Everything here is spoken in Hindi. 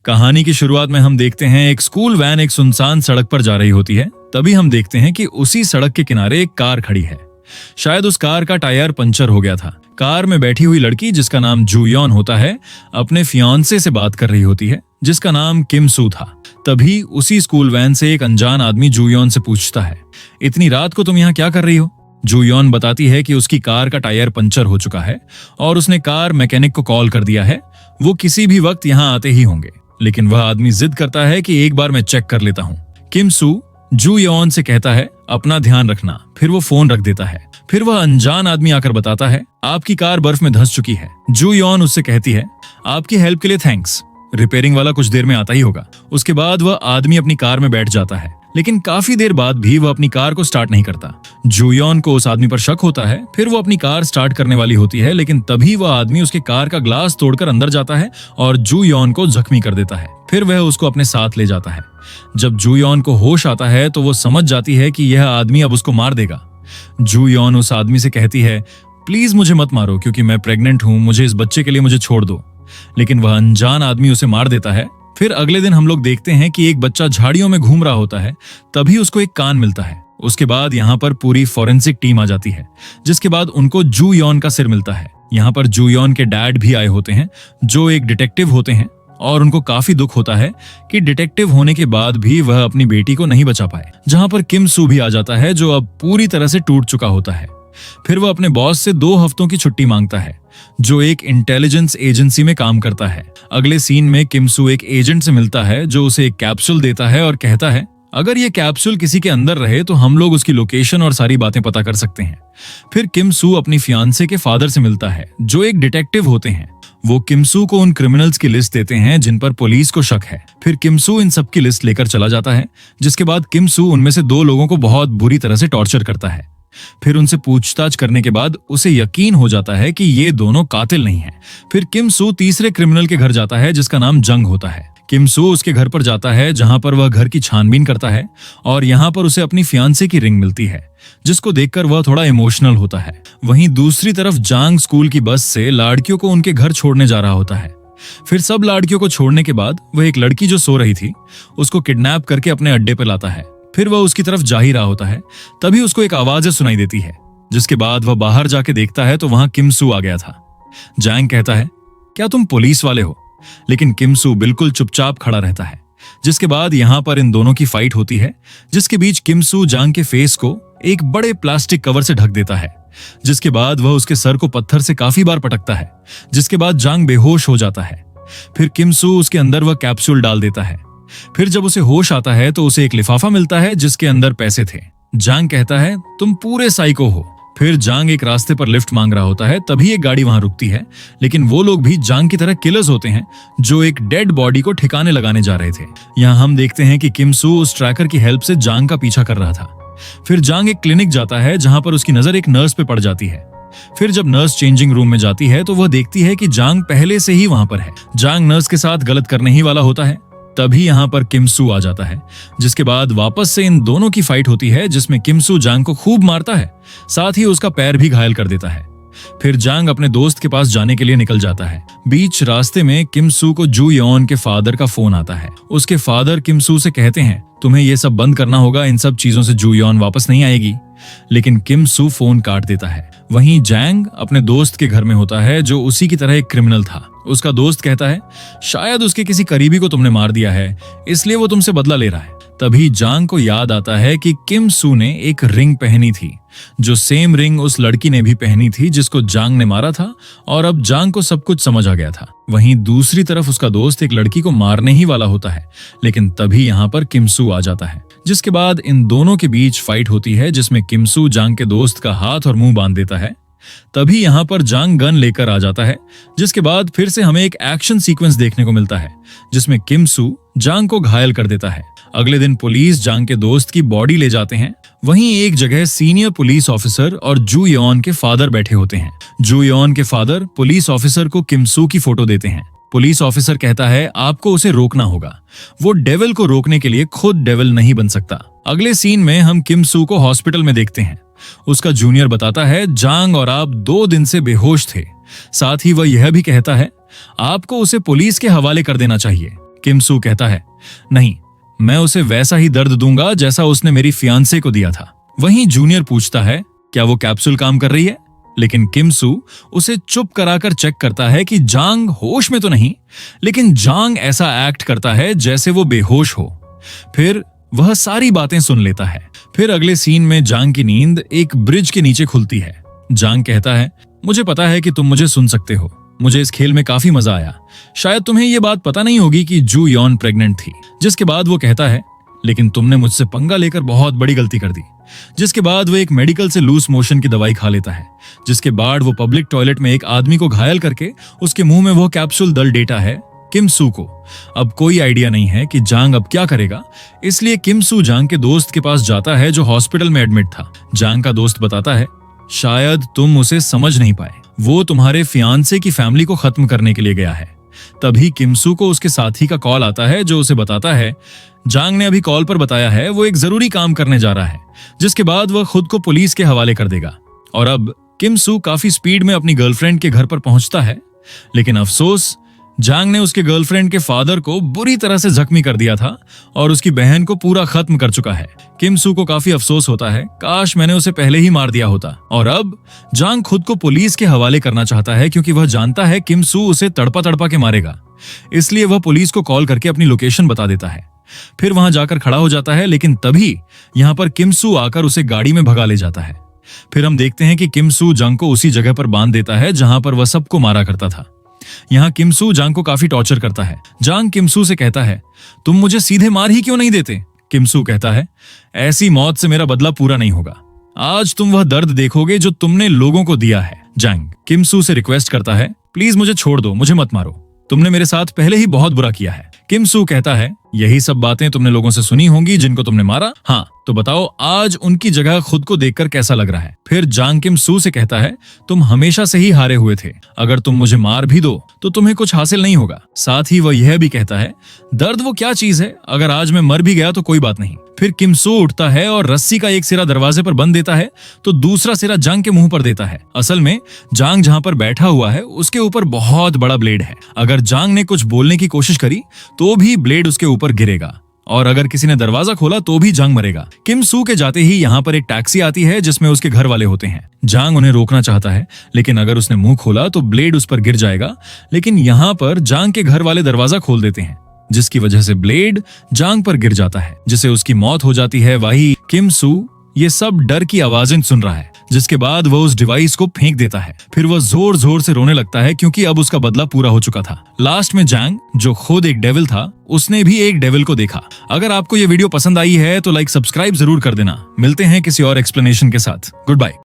कहानी की शुरुआत में हम देखते हैं एक स्कूल वैन एक सुनसान सड़क पर जा रही होती है। तभी हम देखते हैं कि उसी सड़क के किनारे एक कार खड़ी है। शायद उस कार का टायर पंचर हो गया था। कार में बैठी हुई लड़की, जिसका नाम जूयॉन होता है, अपने फियांसे से बात कर रही होती है, जिसका नाम किम सू था। तभी उसी स्कूल वैन से एक अनजान आदमी जूयॉन से पूछता है, इतनी रात को तुम यहाँ क्या कर रही हो? जूयॉन बताती है कि उसकी कार का टायर पंचर हो चुका है और उसने कार मैकेनिक को कॉल कर दिया है। वो किसी भी वक्त यहाँ आते ही होंगे, लेकिन वह आदमी जिद करता है कि एक बार मैं चेक कर लेता हूँ। किम सू जूयॉन से कहता है, अपना ध्यान रखना। फिर वो फोन रख देता है। फिर वह अनजान आदमी आकर बताता है, आपकी कार बर्फ में धंस चुकी है। जूयॉन उससे कहती है, आपकी हेल्प के लिए थैंक्स। रिपेयरिंग वाला कुछ देर में आता ही होगा। उसके बाद वह आदमी अपनी कार में बैठ जाता है, लेकिन काफी देर बाद भी वह अपनी कार को स्टार्ट नहीं करता। जूयॉन को उस आदमी पर शक होता है। फिर वो अपनी कार स्टार्ट करने वाली होती है, लेकिन तभी वह आदमी उसके कार का ग्लास तोड़कर अंदर जाता है और जूयॉन को जख्मी कर देता है। फिर वह उसको अपने साथ ले जाता है। जब जूयॉन को होश आता है तो वो समझ जाती है कि यह आदमी अब उसको मार देगा। जूयॉन उस आदमी से कहती है, प्लीज मुझे मत मारो, क्योंकि मैं प्रेग्नेंट हूँ, मुझे इस बच्चे के लिए मुझे छोड़ दो। लेकिन वह अनजान आदमी उसे मार देता है। फिर अगले दिन हम लोग देखते हैं कि एक बच्चा झाड़ियों में घूम रहा होता है। तभी उसको एक कान मिलता है। उसके बाद यहाँ पर पूरी फॉरेंसिक टीम आ जाती है, जिसके बाद उनको जूयॉन का सिर मिलता है। यहाँ पर जूयॉन के डैड भी आए होते हैं, जो एक डिटेक्टिव होते हैं, और उनको काफी दुख होता है कि डिटेक्टिव होने के बाद भी वह अपनी बेटी को नहीं बचा पाए। जहाँ पर किम सू भी आ जाता है, जो अब पूरी तरह से टूट चुका होता है। फिर वह अपने बॉस से 2 हफ्तों की छुट्टी मांगता है, जो एक इंटेलिजेंस एजेंसी में काम करता है। अगले सीन में किम सू एक एजेंट से मिलता है, जो उसे एक कैप्सूल देता है और कहता है, अगर ये कैप्सूल किसी के अंदर रहे तो हम लोग उसकी लोकेशन और सारी बातें पता कर सकते हैं। फिर किम सू अपनी फियांसे के फादर से मिलता है, जो एक डिटेक्टिव होते हैं। वो किम सू को उन क्रिमिनल्स की लिस्ट देते हैं जिन पर पुलिस को शक है। फिर किम सू इन सब की लिस्ट लेकर चला जाता है, जिसके बाद किम सू उनमें से 2 लोगों को बहुत बुरी तरह से टॉर्चर करता है। फिर उनसे पूछताछ करने के बाद उसे यकीन हो जाता है कि ये दोनों कातिल नहीं हैं। फिर किम सू तीसरे क्रिमिनल के घर जाता है, जिसका नाम जंग होता है। किम सू उसके घर पर जाता है, जहां पर वह घर की छानबीन करता है, और यहाँ पर उसे अपनी फियांसे की रिंग मिलती है, जिसको देखकर वह थोड़ा इमोशनल होता है। वहीं दूसरी तरफ जांग स्कूल की बस से लड़कियों को उनके घर छोड़ने जा रहा होता है। फिर सब लड़कियों को छोड़ने के बाद वह एक लड़की जो सो रही थी, उसको किडनैप करके अपने अड्डे पर लाता है। फिर वह उसकी तरफ जा ही रहा होता है, तभी उसको एक आवाज सुनाई देती है, जिसके बाद वह बाहर जाके देखता है तो वहां किम सू आ गया था। जैंग कहता है, क्या तुम पुलिस वाले हो? लेकिन किम सू बिल्कुल चुपचाप खड़ा रहता है। जिसके बाद यहाँ पर इन दोनों की फाइट होती है, जिसके बीच किम सू जांग के फेस को एक बड़े प्लास्टिक कवर से ढक देता है। जिसके बाद वह उसके सर को पत्थर से काफी बार पटकता है, जिसके बाद जांग बेहोश हो जाता है। फिर किम सू उसके अंदर वह कैप्सूल डाल देता है। फिर जब उसे होश आता है तो उसे एक लिफाफा मिलता है, जिसके अंदर पैसे थे। जांग कहता है, तुम पूरे साइको हो। फिर जांग एक रास्ते पर लिफ्ट मांग रहा होता है, तभी एक गाड़ी वहां रुकती है, लेकिन वो लोग भी जांग की तरह किलर्स होते हैं, जो एक डेड बॉडी को ठिकाने लगाने जा रहे थे। यहाँ हम देखते हैं कि किम सू उस ट्रैकर की हेल्प से जांग का पीछा कर रहा था। फिर जांग एक क्लिनिक जाता है, जहां पर उसकी नजर एक नर्स पे पड़ जाती है। फिर जब नर्स चेंजिंग रूम में जाती है तो वह देखती है कि जांग पहले से ही वहां पर है। जांग नर्स के साथ गलत करने ही वाला होता है। तभी यहाँ पर किम सू आ जाता है, जिसके बाद वापस से इन दोनों की फाइट होती है, जिसमें किम सू जांग को खूब मारता है, साथ ही उसका पैर भी घायल कर देता है। फिर जांग अपने दोस्त के पास जाने के लिए निकल जाता है। बीच रास्ते में किम सू को जूयॉन के फादर का फोन आता है। उसके फादर किम सू से कहते हैं, तुम्हें ये सब बंद करना होगा, इन सब चीजों से जूयॉन वापस नहीं आएगी। लेकिन किम सू फोन काट देता है। वहीं जैंग अपने दोस्त के घर में होता है, जो उसी की तरह एक क्रिमिनल था। उसका दोस्त कहता है, शायद उसके किसी करीबी को तुमने मार दिया है, इसलिए वो तुमसे बदला ले रहा है। तभी जांग को याद आता है कि किम सू ने एक रिंग पहनी थी, जो सेम रिंग उस लड़की ने भी पहनी थी जिसको जांग ने मारा था, और अब जांग को सब कुछ समझ आ गया था। वहीं दूसरी तरफ उसका दोस्त एक लड़की को मारने ही वाला होता है, लेकिन तभी यहाँ पर किम सू आ जाता है, जिसके बाद इन दोनों के बीच फाइट होती है, जिसमें किम सू जांग के दोस्त का हाथ और मुंह बांध देता है। तभी यहाँ पर जांग गन लेकर आ जाता है, जिसके बाद फिर से हमें एक एक्शन सीक्वेंस देखने को मिलता है, जिसमें किम सू जांग को घायल कर देता है। अगले दिन पुलिस जांग के दोस्त की बॉडी ले जाते हैं। वहीं एक जगह सीनियर पुलिस ऑफिसर और जूयॉन के फादर बैठे होते हैं। जूयॉन के फादर पुलिस ऑफिसर को किम सू की फोटो देते हैं। पुलिस ऑफिसर कहता है, आपको उसे रोकना होगा, वो डेविल को रोकने के लिए खुद डेविल नहीं बन सकता। अगले सीन में हम किम सू को हॉस्पिटल में देखते हैं। उसका जूनियर बताता है, जांग और आप 2 दिन से बेहोश थे। साथ ही वह यह भी कहता है, आपको उसे पुलिस के हवाले कर देना चाहिए। किम सू कहता है, नहीं, मैं उसे वैसा ही दर्द दूंगा जैसा उसने मेरी फियांसे को दिया था। वहीं जूनियर पूछता है, क्या वो कैप्सूल काम कर रही है? लेकिन किम सू उसे चुप कराकर चेक करता है कि जांग होश में तो नहीं, लेकिन जांग ऐसा एक्ट करता है जैसे वो बेहोश हो। फिर वह सारी बातें सुन लेता है। फिर अगले सीन में जांग की नींद एक ब्रिज के नीचे खुलती है। जांग कहता है, मुझे पता है कि तुम मुझे सुन सकते हो। मुझे इस खेल में काफी मजा आया। शायद तुम्हें यह बात पता नहीं होगी कि जू यॉन प्रेग्नेंट थी। जिसके बाद वो कहता है, लेकिन तुमने मुझसे पंगा लेकर बहुत बड़ी गलती कर दी। जिसके बाद वो एक मेडिकल से लूज मोशन की दवाई खा लेता है। जिसके बाद वो पब्लिक टॉयलेट में एक आदमी को घायल करके उसके मुंह में वो कैप्सूल दल देता है किम सू को। अब कोई आइडिया नहीं है कि जांग अब क्या करेगा, इसलिए किम सू जांग के दोस्त के पास जाता है जो हॉस्पिटल में एडमिट था। जांग का दोस्त बताता है, शायद तुम उसे समझ नहीं पाए, वो तुम्हारे फियांसे की फैमिली को खत्म करने के लिए गया है। तभी किम सू को उसके साथी का कॉल आता है जो उसे बताता है, जांग ने अभी कॉल पर बताया है वो एक जरूरी काम करने जा रहा है, जिसके बाद वह खुद को पुलिस के हवाले कर देगा। और अब किम सू काफी स्पीड में अपनी गर्लफ्रेंड के घर पर पहुंचता है, लेकिन अफसोस जांग ने उसके गर्लफ्रेंड के फादर को बुरी तरह से जख्मी कर दिया था और उसकी बहन को पूरा खत्म कर चुका है। किम सू को काफी अफसोस होता है, काश मैंने उसे पहले ही मार दिया होता। और अब जांग खुद को पुलिस के हवाले करना चाहता है क्योंकि वह जानता है किम सू उसे तड़पा तड़पा के मारेगा। इसलिए वह पुलिस को कॉल करके अपनी लोकेशन बता देता है। फिर वहां जाकर खड़ा हो जाता है, लेकिन तभी यहां पर किम सू आकर उसे गाड़ी में भगा ले जाता है। फिर हम देखते हैं कि किम सू जांग को उसी जगह पर बांध देता है जहां पर वह सबको मारा करता था। यहाँ किम सू जांग को काफी टॉर्चर करता है। जांग किम सू से कहता है, तुम मुझे सीधे मार ही क्यों नहीं देते? किम सू कहता है, ऐसी मौत से मेरा बदला पूरा नहीं होगा। आज तुम वह दर्द देखोगे जो तुमने लोगों को दिया है। जांग किम सू से रिक्वेस्ट करता है, प्लीज मुझे छोड़ दो, मुझे मत मारो, तुमने मेरे साथ पहले ही बहुत बुरा किया है। किम सू कहता है, यही सब बातें तुमने लोगों से सुनी होंगी जिनको तुमने मारा। हाँ, तो बताओ आज उनकी जगह खुद को देखकर कैसा लग रहा है? फिर जांग किम सू से कहता है, तुम हमेशा से ही हारे हुए थे, अगर तुम मुझे मार भी दो तो तुम्हें कुछ हासिल नहीं होगा। साथ ही वह यह भी कहता है, दर्द वो क्या चीज है, अगर आज मैं मर भी गया तो कोई बात नहीं। फिर किम सू उठता है और रस्सी का एक सिरा दरवाजे पर बंद देता है तो दूसरा सिरा जांग के मुंह पर देता है। असल में जांग जहां पर बैठा हुआ है उसके ऊपर बहुत बड़ा ब्लेड है। अगर जांग ने कुछ बोलने की कोशिश करी तो भी ब्लेड उसके ऊपर गिरेगा, और अगर किसी ने दरवाजा खोला तो भी जांग मरेगा। किम सू के जाते ही यहाँ पर एक टैक्सी आती है जिसमें उसके घर वाले होते हैं। जांग उन्हें रोकना चाहता है, लेकिन अगर उसने मुंह खोला तो ब्लेड उस पर गिर जाएगा। लेकिन यहाँ पर जांग के घर वाले दरवाजा खोल देते हैं, जिसकी वजह से ब्लेड जांग पर गिर जाता है, जिससे उसकी मौत हो जाती है। वही किम सू ये सब डर की आवाजें सुन रहा है, जिसके बाद वह उस डिवाइस को फेंक देता है। फिर वह जोर जोर से रोने लगता है क्योंकि अब उसका बदला पूरा हो चुका था। लास्ट में जांग, जो खुद एक डेविल था, उसने भी एक डेविल को देखा। अगर आपको ये वीडियो पसंद आई है तो लाइक सब्सक्राइब जरूर कर देना। मिलते हैं किसी और एक्सप्लेनेशन के साथ। Good bye.